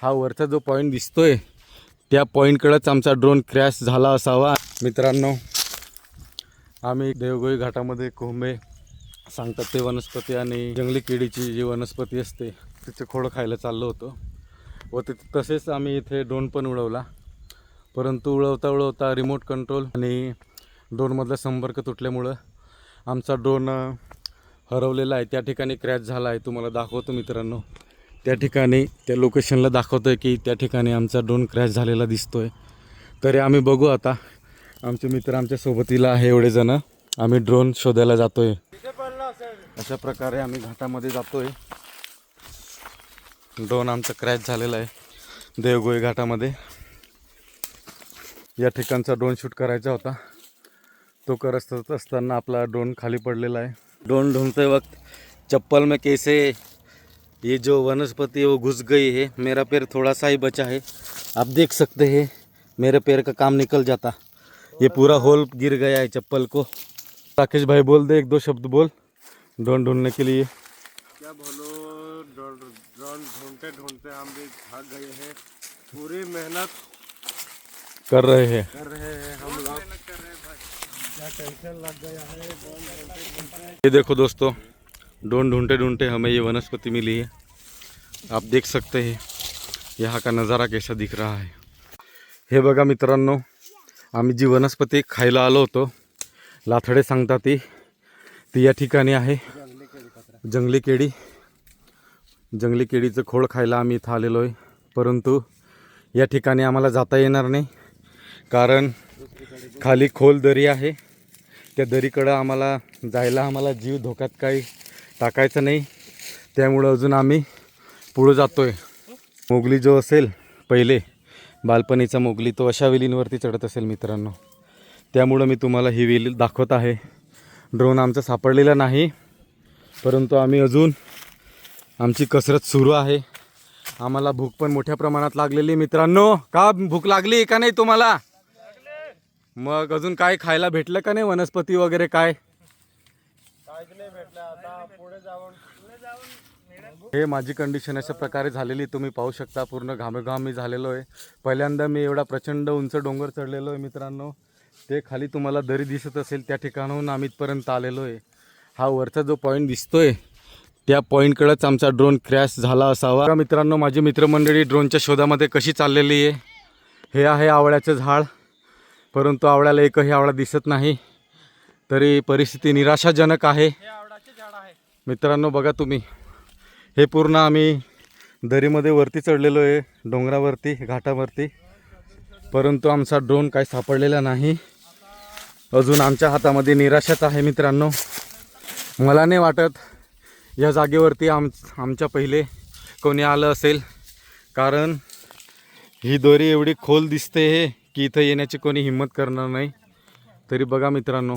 हा वरचा जो पॉईंट दिसतोय त्या पॉईंटकडेच आमचा ड्रोन क्रॅश झाला असावा। मित्रांनो, आम्ही देवगोई घाटामध्ये कोंबे, सांगतात ते वनस्पती आणि जंगली केळीची जी वनस्पती असते तिचे खोड खायला चाललो होतो व तसेच आम्ही इथे ड्रोन पण उडवला, परंतु उडवता रिमोट कंट्रोल आणि ड्रोनमधला संपर्क तुटल्यामुळं आमचा ड्रोन हरवलेला आहे। त्या ठिकाणी क्रॅश झाला आहे, तुम्हाला दाखवतो मित्रांनो। त्या ठिकाणी त्या लोकेशनला दाखवतो आहे की त्या ठिकाणी आमचा ड्रोन क्रॅश झालेला दिसतो आहे। तरी आम्ही बघू आता, आमचे मित्र आमच्या सोबतीला आहे, एवढे जण आम्ही ड्रोन शोधायला जातो आहे। अशा प्रकारे आम्ही घाटामध्ये जातो आहे। ड्रोन आमचा क्रॅश झालेला आहे देवगोई घाटामध्ये। या ठिकाणचा ड्रोन शूट करायचा होता, तो करत असताना आपला ड्रोन खाली पडलेला आहे। ड्रोन ढूंढते वक्त चप्पल में कैसे ये जो वनस्पति वो घुस गई है, मेरा पैर थोड़ा सा ही बचा है, आप देख सकते हैं मेरे पैर का काम निकल जाता, ये पूरा होल गिर गया है चप्पल को। राकेश भाई बोल दे, एक दो शब्द बोल ड्रोन ढूंढने के लिए। क्या बोलो, ड्रोन ढूंढते ढूंढते हम भी भाग गए हैं, पूरी मेहनत कर रहे हैं हम लोग, क्या टेंशन लग गया है ड्रोन ढूंढते ढूंढते। ये देखो दोस्तों, ड्रोन ढूंढते ढूंढते हमें ये वनस्पति मिली है, आप देख सकते हैं यहाँ का नज़ारा कैसा दिख रहा है। हे बघा मित्रांनो, आम्ही जी वनस्पती खायला आलो होतो, लाथडे सांगतात ती या ठिकाणी आहे। जंगली केळी, जंगली केळीचं खोड खायला आम्ही इथं आलेलो आहे, परंतु या ठिकाणी आम्हाला जाता येणार नाही, कारण खाली खोल दरी आहे। त्या दरीकडं आम्हाला जायला आम्हाला जीव धोक्यात काही टाकायचं नाही, त्यामुळं अजून आम्ही पुढं जातो आहे। मोगली जो असेल पहिले बालपणीचा मोगली, तो अशा वेलींवरती चढत असेल मित्रांनो, त्यामुळं मी तुम्हाला ही वेल दाखवत आहे। ड्रोन आमचा सापडलेला नाही, परंतु आम्ही अजून आमची कसरत सुरू आहे। आम्हाला भूक पण मोठ्या प्रमाणात लागलेली मित्रांनो। का भूक लागली का नाही तुम्हाला? मग अजून काय खायला भेटलं का नाही, वनस्पती वगैरे काय? हे माझी कंडिशन अशा प्रकारे झालेली तुम्ही पाहू शकता, पूर्ण घामेघाम झालेलो आहे। पहिल्यांदा मी एवढा प्रचंड उंच डोंगर चढलेलो आहे मित्रांनो, ते खाली तुम्हाला दरी दिसत असेल त्या ठिकाणाहून आम्ही इथपर्यंत आलेलो आहे। हा वरचा जो पॉईंट दिसतोय त्या पॉईंटकडेच आमचा ड्रोन क्रॅश झाला असावा। मित्रांनो, माझी मित्रमंडळी ड्रोनच्या शोधामध्ये कशी चाललेली आहे। हे आहे आवळ्याचं झाड, परंतु आवळ्याला एकही आवळा दिसत नाही, तरी परिस्थिती निराशाजनक आहे मित्रांनो। बघा तुम्ही, हे पूर्ण आम्ही दरीमध्ये वरती चढलेलो आहे, डोंगरावरती, घाटावरती, परंतु आमचा ड्रोन काही सापडलेला नाही। अजून आमच्या हातामध्ये निराशाच आहे मित्रांनो। मला नाही वाटत या जागेवरती आमच्या पहिले कोणी आलं असेल, कारण ही दोरी एवढी खोल दिसते आहे की इथं येण्याची कोणी हिंमत करणार नाही। तरी बघा मित्रांनो,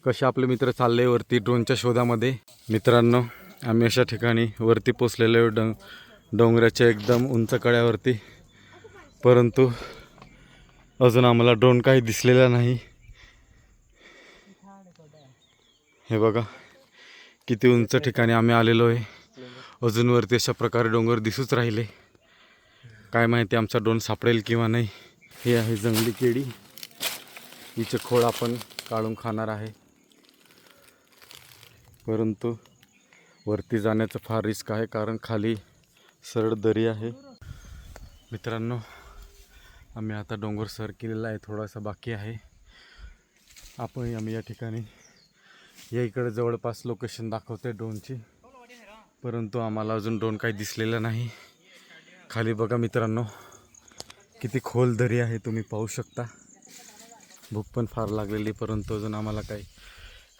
कसे आपले मित्र चालले वरती ड्रोनच्या शोधामध्ये। मित्रांनो, आम्ही अशा ठिकाणी वरती पोचलेलो डोंगराच्या एकदम उंच कड्यावरती, परंतु अजून आम्हाला ड्रोन काही दिसलेला नाही। हे बघा किती उंच ठिकाणी आम्ही आलेलो आहे, अजून वरती अशा प्रकारे डोंगर दिसूच राहिले। काय माहिती आमचा ड्रोन सापडेल किंवा नाही। हे आहे जंगली केळी, हिचे खोड आपण काढून खाणार आहे, परंतु वरती जाण्याचं फार रिस्क आहे, कारण खाली सरळ दरी आहे। मित्रांनो, आम्ही आता डोंगर सर केलेला आहे, थोडासा बाकी आहे। आम्ही या ठिकाणी या इकडे जवळपास लोकेशन दाखवते ड्रोनची, परंतु आम्हाला अजून ड्रोन काही दिसलेला नाही। खाली बघा मित्रांनो, किती खोल दरी आहे तुम्ही पाहू शकता। भूक पण फार लागलेली, परंतु अजून आम्हाला काही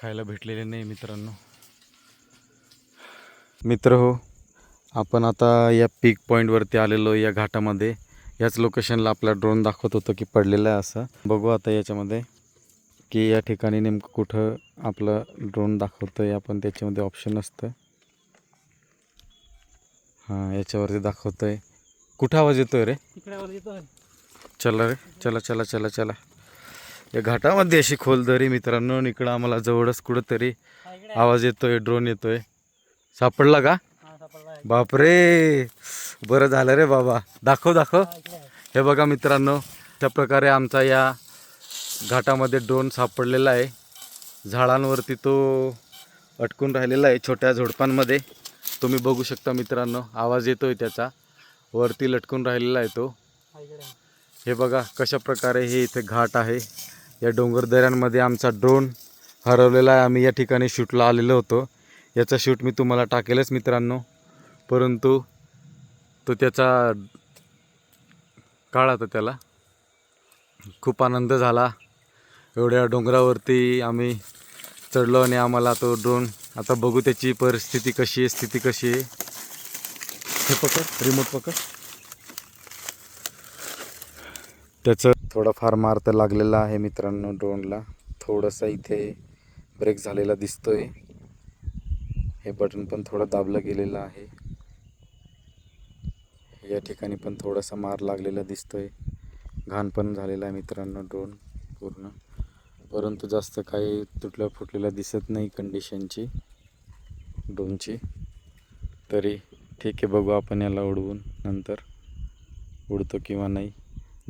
खायला भेटलेले नाही मित्रांनो। मित्र हो, आपण आता या पीक पॉईंटवरती आलेलो या घाटामध्ये। याच लोकेशनला आपला ड्रोन दाखवत होतो की पडलेला आहे असं। बघू आता याच्यामध्ये की या ठिकाणी नेमकं कुठं आपलं ड्रोन दाखवतं आहे। आपण त्याच्यामध्ये ऑप्शन असतं, हां याच्यावरती दाखवतं आहे। कुठं आवाज येतो आहे रे? इकडे आवाज येतो आहे। चला रे, चला चला चला चला। या घाटामध्ये अशी खोल दरी मित्रांनो, इकडं आम्हाला जवळच कुठंतरी आवाज येतोय, ड्रोन येतोय। सापडला का? बापरे, बरं झालं रे बाबा. दाखव दाखव. हे बघा मित्रांनो, अशा प्रकारे आमचा या घाटामध्ये ड्रोन सापडलेला आहे. झाडांवरती तो अटकून राहिलेला आहे, छोट्या झुडपांमध्ये. तुम्ही बघू शकता मित्रांनो, आवाज येतोय त्याचा. वरती लटकून राहिलेला आहे तो. हे बघा कशा प्रकारे हे इथे घाट आहे. या डोंगर दऱ्यांमध्ये आमचा ड्रोन हरवलेला आहे. आम्ही या ठिकाणी शूटला आलेलो होतो. याचा शूट मी तुम्हाला टाकेलच मित्रांनो, परंतु तो त्याचा काळा तर त्याला खूप आनंद झाला. एवढ्या डोंगरावरती आम्ही चढलो आणि आम्हाला तो ड्रोन, आता बघू त्याची परिस्थिती कशी आहे, स्थिती कशी आहे. हे पकड, रिमोट पकड. त्याचं थोडाफार मार तर लागलेला आहे मित्रांनो ड्रोनला. थोडासा इथे ब्रेक झालेला दिसतोय. हे बटन पण थोडं दाबलं गेलेलं आहे. या ठिकाणी पण थोडासा मार लागलेला दिसतोय. घाण पण झालेला आहे मित्रांनो ड्रोन पूर्ण, परंतु जास्त काही तुटलं फुटलेलं दिसत नाही कंडिशनची ड्रोनची. तरी ठीक आहे, बघू आपण याला उडवून नंतर उडतो किंवा नाही.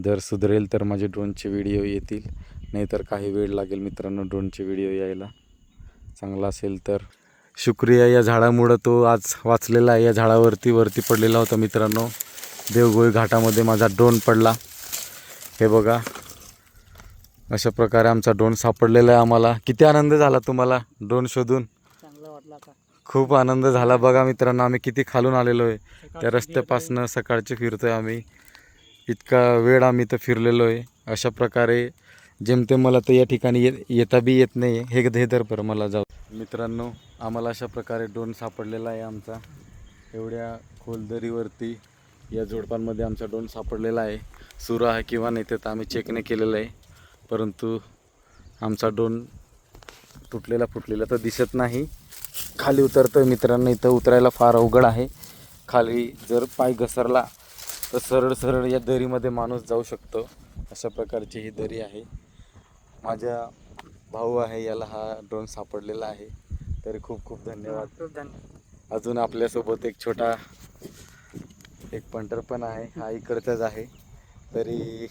जर सुधरेल तर माझे ड्रोनचे व्हिडिओ येतील, नाहीतर काही वेळ लागेल मित्रांनो ड्रोनचे व्हिडिओ यायला. चांगला असेल तर शुक्रिया. या झाडामुळं तो आज वाचलेला आहे. या झाडावरती वरती पडलेला होता मित्रांनो. देवगोळी घाटामध्ये माझा ड्रोन पडला. हे बघा अशा प्रकारे आमचा ड्रोन सापडलेला आहे आम्हाला. किती आनंद झाला तुम्हाला ड्रोन शोधून? चांगला वाटला का? खूप आनंद झाला. बघा मित्रांनो, आम्ही किती खालून आलेलो आहे. त्या रस्त्यापासनं सकाळचे फिरतोय आम्ही. इतका वेळ आम्ही तर फिरलेलो आहे. अशा प्रकारे जेमतेम मला तर या ठिकाणी येता बी येत नाही. हे धर बरं मला जाऊ. मित्रांनो, आम्हाला अशा प्रकारे ड्रोन सापडलेला आहे आमचा. एवढ्या खोलदरीवरती या झुडपांमध्ये आमचा ड्रोन सापडलेला आहे. सुरू आहे किंवा नाही ते तर आम्ही चेक नाही केलेलं आहे, परंतु आमचा ड्रोन तुटलेला फुटलेला तर दिसत नाही. खाली उतरतोय मित्रांनो. इथं उतरायला फार अवघड आहे. खाली जर पाय घसरला तर सरळ सरळ या दरीमध्ये माणूस जाऊ शकतो. अशा प्रकारची ही दरी आहे. माझ्या भाऊ आहे, याला हा ड्रोन सापडलेला आहे. तरी खूप खूप धन्यवाद. अजून आपल्यासोबत एक छोटा एक पंटर पण आहे. हा इकडचाच आहे. तरी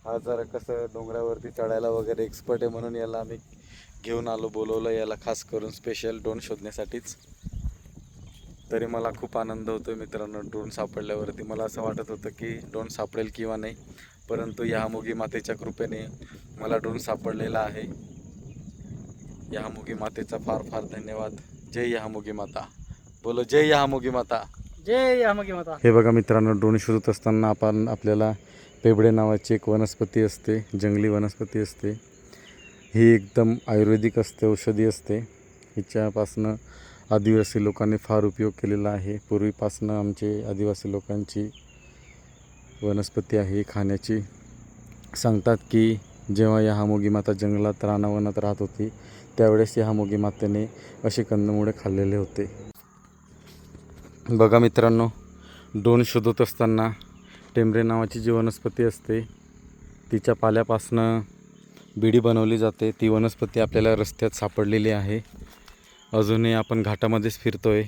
हा जरा कसं डोंगरावरती चढायला वगैरे एक्सपर्ट आहे, म्हणून याला आम्ही घेऊन आलो, बोलवलं याला खास करून स्पेशल ड्रोन शोधण्यासाठीच. तरी मला खूप आनंद होतो मित्रांनो ड्रोन सापडल्यावरती. मला असं वाटत होतं की ड्रोन सापडेल किंवा नाही, परंतु यामुगी मातेच्या कृपेने मला ड्रोन सापडलेला आहे. यामुगी मातेचा फार फार धन्यवाद. जय यामुगी माता. बोलो जय यामुगी माता. जय यामगी माता. हे बघा मित्रांनो, ड्रोन शोधत असताना आपल्याला पेबडे नावाची एक वनस्पती असते, जंगली वनस्पती असते. ही एकदम आयुर्वेदिक असते, औषधी असते. हिच्यापासनं आदिवासी लोकांनी फार उपयोग केलेला आहे. पूर्वीपासनं आमचे आदिवासी लोकांची वनस्पती आहे खाण्याची. सांगतात की जेव्हा या हामोगी माता जंगलात रानावनात राहत होती, त्यावेळेस या हामोगी मातेने असे कंदमुळे खाल्लेले होते. बघा मित्रांनो, ड्रोन शोधत असताना टेंबरे नावाची जी वनस्पती असते, तिच्या पाल्यापासनं बिडी बनवली जाते. ती वनस्पती आपल्याला रस्त्यात सापडलेली आहे. अजूनही आपण घाटामध्येच फिरतोय.